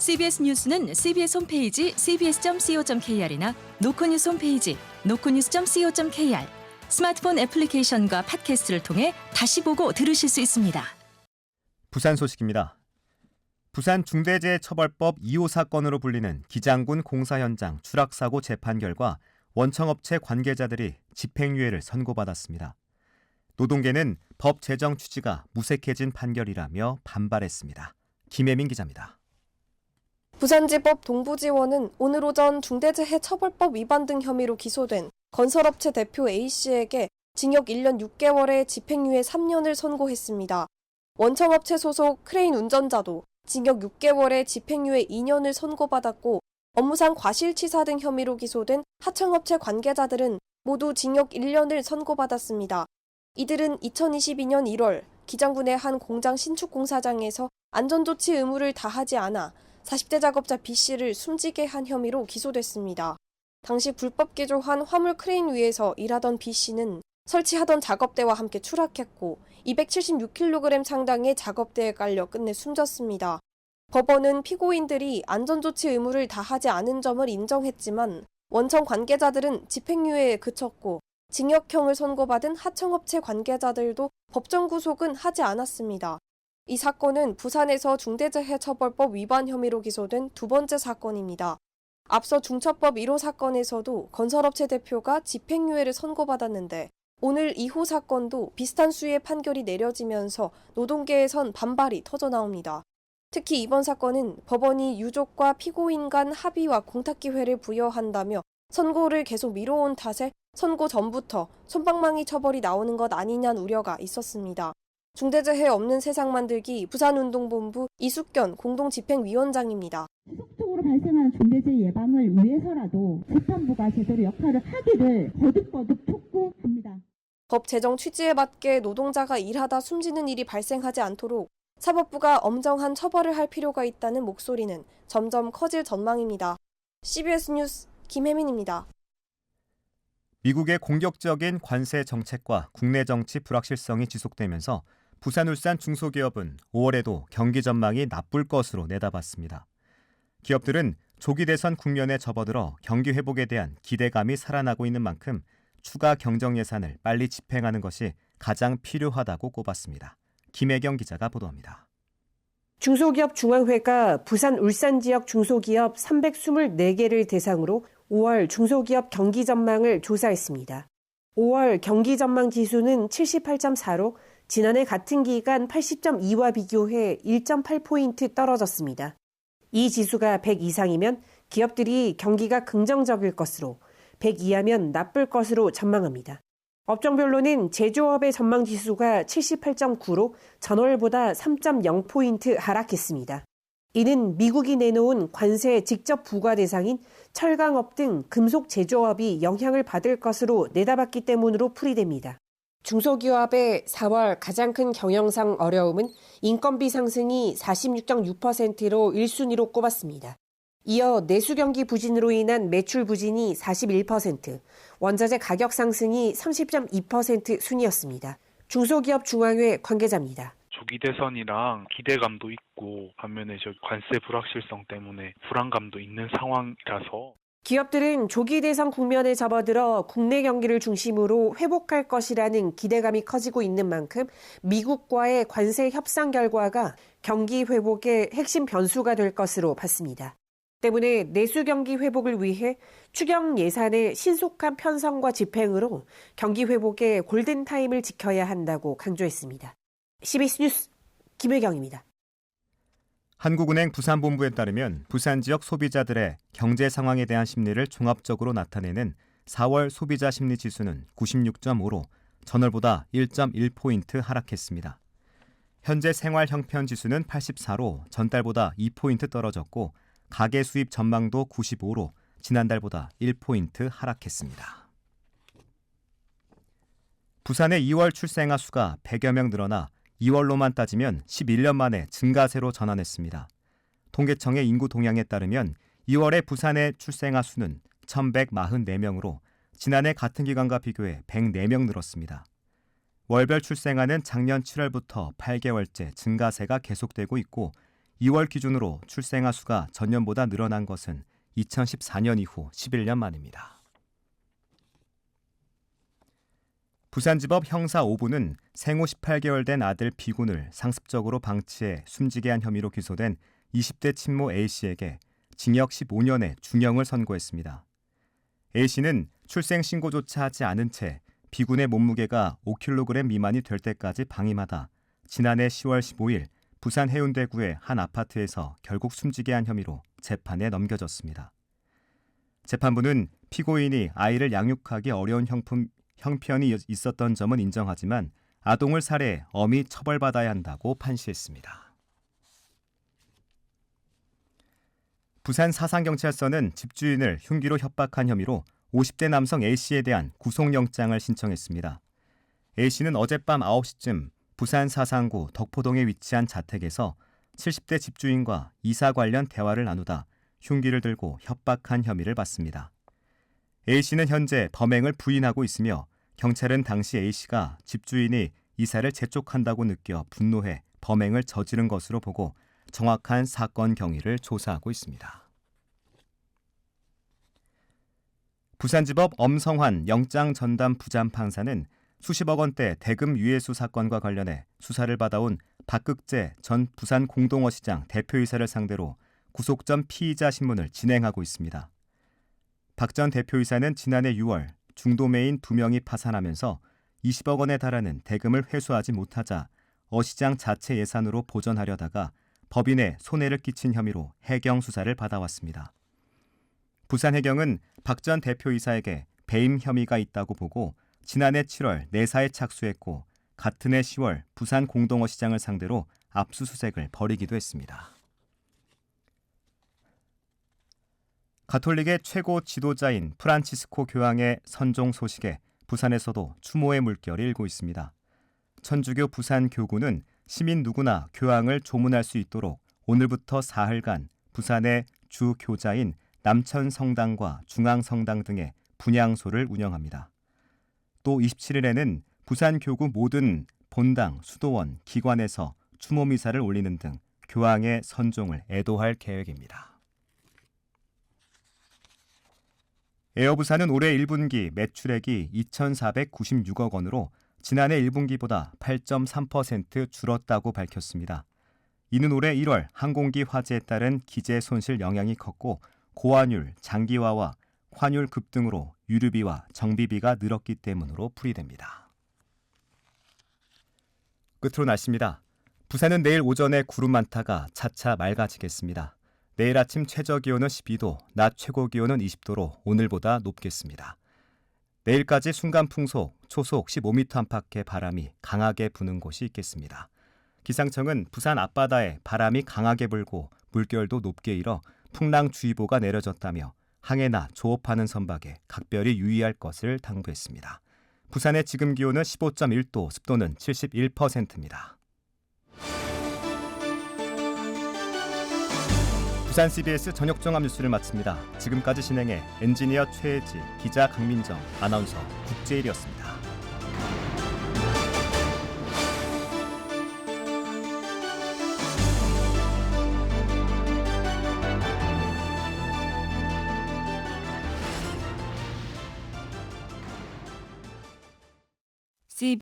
CBS 뉴스는 CBS 홈페이지 cbs.co.kr이나 노코뉴스 홈페이지 노코뉴스.co.kr, 스마트폰 애플리케이션과 팟캐스트를 통해 다시 보고 들으실 수 있습니다. 부산 소식입니다. 부산 중대재해처벌법 2호 사건으로 불리는 기장군 공사 현장 추락사고 재판 결과 원청업체 관계자들이 집행유예를 선고받았습니다. 노동계는 법 제정 취지가 무색해진 판결이라며 반발했습니다. 김혜민 기자입니다. 부산지법 동부지원은 오늘 오전 중대재해처벌법 위반 등 혐의로 기소된 건설업체 대표 A씨에게 징역 1년 6개월에 집행유예 3년을 선고했습니다. 원청업체 소속 크레인 운전자도 징역 6개월에 집행유예 2년을 선고받았고, 업무상 과실치사 등 혐의로 기소된 하청업체 관계자들은 모두 징역 1년을 선고받았습니다. 이들은 2022년 1월 기장군의 한 공장 신축 공사장에서 안전조치 의무를 다하지 않아 40대 작업자 B씨를 숨지게 한 혐의로 기소됐습니다. 당시 불법 개조한 화물 크레인 위에서 일하던 B씨는 설치하던 작업대와 함께 추락했고 276kg 상당의 작업대에 깔려 끝내 숨졌습니다. 법원은 피고인들이 안전조치 의무를 다하지 않은 점을 인정했지만 원청 관계자들은 집행유예에 그쳤고, 징역형을 선고받은 하청업체 관계자들도 법정 구속은 하지 않았습니다. 이 사건은 부산에서 중대재해처벌법 위반 혐의로 기소된 두 번째 사건입니다. 앞서 중처법 1호 사건에서도 건설업체 대표가 집행유예를 선고받았는데, 오늘 2호 사건도 비슷한 수의 판결이 내려지면서 노동계에선 반발이 터져나옵니다. 특히 이번 사건은 법원이 유족과 피고인 간 합의와 공탁기회를 부여한다며 선고를 계속 미뤄온 탓에 선고 전부터 솜방망이 처벌이 나오는 것 아니냐는 우려가 있었습니다. 중대재해 없는 세상 만들기 부산운동본부 이숙견 공동집행위원장입니다. 지속적으로 발생하는 중대재해 예방을 위해서라도 재판부가 제대로 역할을 하기를 거듭 촉구합니다. 법 제정 취지에 맞게 노동자가 일하다 숨지는 일이 발생하지 않도록 사법부가 엄정한 처벌을 할 필요가 있다는 목소리는 점점 커질 전망입니다. CBS 뉴스 김혜민입니다. 미국의 공격적인 관세 정책과 국내 정치 불확실성이 지속되면서 부산 울산 중소기업은 5월에도 경기 전망이 나쁠 것으로 내다봤습니다. 기업들은 조기 대선 국면에 접어들어 경기 회복에 대한 기대감이 살아나고 있는 만큼 추가 경정 예산을 빨리 집행하는 것이 가장 필요하다고 꼽았습니다. 김혜경 기자가 보도합니다. 중소기업 중앙회가 부산 울산 지역 중소기업 324개를 대상으로 5월 중소기업 경기 전망을 조사했습니다. 5월 경기 전망 지수는 78.4로 지난해 같은 기간 80.2와 비교해 1.8포인트 떨어졌습니다. 이 지수가 100 이상이면 기업들이 경기가 긍정적일 것으로, 100 이하면 나쁠 것으로 전망합니다. 업종별로는 제조업의 전망 지수가 78.9로 전월보다 3.0포인트 하락했습니다. 이는 미국이 내놓은 관세 직접 부과 대상인 철강업 등 금속 제조업이 영향을 받을 것으로 내다봤기 때문으로 풀이됩니다. 중소기업의 4월 가장 큰 경영상 어려움은 인건비 상승이 46.6%로 1순위로 꼽았습니다. 이어 내수경기 부진으로 인한 매출 부진이 41%, 원자재 가격 상승이 30.2% 순이었습니다. 중소기업 중앙회 관계자입니다. 조기 대선이랑 기대감도 있고 반면에 관세 불확실성 때문에 불안감도 있는 상황이라서 기업들은 조기 대선 국면에 접어들어 국내 경기를 중심으로 회복할 것이라는 기대감이 커지고 있는 만큼 미국과의 관세 협상 결과가 경기 회복의 핵심 변수가 될 것으로 봤습니다. 때문에 내수 경기 회복을 위해 추경 예산의 신속한 편성과 집행으로 경기 회복의 골든타임을 지켜야 한다고 강조했습니다. CBS 뉴스 김혜경입니다. 한국은행 부산본부에 따르면 부산 지역 소비자들의 경제 상황에 대한 심리를 종합적으로 나타내는 4월 소비자 심리 지수는 96.5로 전월보다 1.1포인트 하락했습니다. 현재 생활 형편 지수는 84로 전달보다 2포인트 떨어졌고, 가계 수입 전망도 95로 지난달보다 1포인트 하락했습니다. 부산의 2월 출생아 수가 100여 명 늘어나 2월로만 따지면 11년 만에 증가세로 전환했습니다. 통계청의 인구 동향에 따르면 2월의 부산의 출생아 수는 1,144명으로 지난해 같은 기간과 비교해 104명 늘었습니다. 월별 출생아는 작년 7월부터 8개월째 증가세가 계속되고 있고, 2월 기준으로 출생아 수가 전년보다 늘어난 것은 2014년 이후 11년 만입니다. 부산지법 형사 5부는 생후 18개월 된 아들 B군을 상습적으로 방치해 숨지게 한 혐의로 기소된 20대 친모 A씨에게 징역 15년의 중형을 선고했습니다. A씨는 출생신고조차 하지 않은 채 B군의 몸무게가 5kg 미만이 될 때까지 방임하다 지난해 10월 15일 부산 해운대구의 한 아파트에서 결국 숨지게 한 혐의로 재판에 넘겨졌습니다. 재판부는 피고인이 아이를 양육하기 어려운 형편이 있었던 점은 인정하지만 아동을 살해해 엄히 처벌받아야 한다고 판시했습니다. 부산 사상경찰서는 집주인을 흉기로 협박한 혐의로 50대 남성 A씨에 대한 구속영장을 신청했습니다. A씨는 어젯밤 9시쯤 부산 사상구 덕포동에 위치한 자택에서 70대 집주인과 이사 관련 대화를 나누다 흉기를 들고 협박한 혐의를 받습니다. A씨는 현재 범행을 부인하고 있으며 경찰은 당시 A씨가 집주인이 이사를 재촉한다고 느껴 분노해 범행을 저지른 것으로 보고 정확한 사건 경위를 조사하고 있습니다. 부산지법 엄성환 영장전담 부장판사는 수십억 원대 대금 유예수 사건과 관련해 수사를 받아온 박극재 전 부산공동어시장 대표이사를 상대로 구속 전 피의자 신문을 진행하고 있습니다. 박 전 대표이사는 지난해 6월 중도매인 2명이 파산하면서 20억 원에 달하는 대금을 회수하지 못하자 어시장 자체 예산으로 보전하려다가 법인에 손해를 끼친 혐의로 해경 수사를 받아왔습니다. 부산해경은 박 전 대표이사에게 배임 혐의가 있다고 보고 지난해 7월 내사에 착수했고 같은 해 10월 부산공동어시장을 상대로 압수수색을 벌이기도 했습니다. 가톨릭의 최고 지도자인 프란치스코 교황의 선종 소식에 부산에서도 추모의 물결이 일고 있습니다. 천주교 부산교구는 시민 누구나 교황을 조문할 수 있도록 오늘부터 사흘간 부산의 주 교자인 남천성당과 중앙성당 등의 분향소를 운영합니다. 또 27일에는 부산교구 모든 본당, 수도원, 기관에서 추모 미사를 올리는 등 교황의 선종을 애도할 계획입니다. 에어부산은 올해 1분기 매출액이 2,496억 원으로 지난해 1분기보다 8.3% 줄었다고 밝혔습니다. 이는 올해 1월 항공기 화재에 따른 기재 손실 영향이 컸고 고환율, 장기화와 환율 급등으로 유류비와 정비비가 늘었기 때문으로 풀이됩니다. 끝으로 날씨입니다. 부산은 내일 오전에 구름 많다가 차차 맑아지겠습니다. 내일 아침 최저기온은 12도, 낮 최고기온은 20도로 오늘보다 높겠습니다. 내일까지 순간풍속, 초속 15m 안팎의 바람이 강하게 부는 곳이 있겠습니다. 기상청은 부산 앞바다에 바람이 강하게 불고 물결도 높게 일어 풍랑주의보가 내려졌다며 항해나 조업하는 선박에 각별히 유의할 것을 당부했습니다. 부산의 지금 기온은 15.1도, 습도는 71%입니다. 부산 CBS 저녁 종합 뉴스를 마칩니다. 지금까지 진행해 엔지니어 최혜지, 기자 강민정, 아나운서 국제일이었습니다.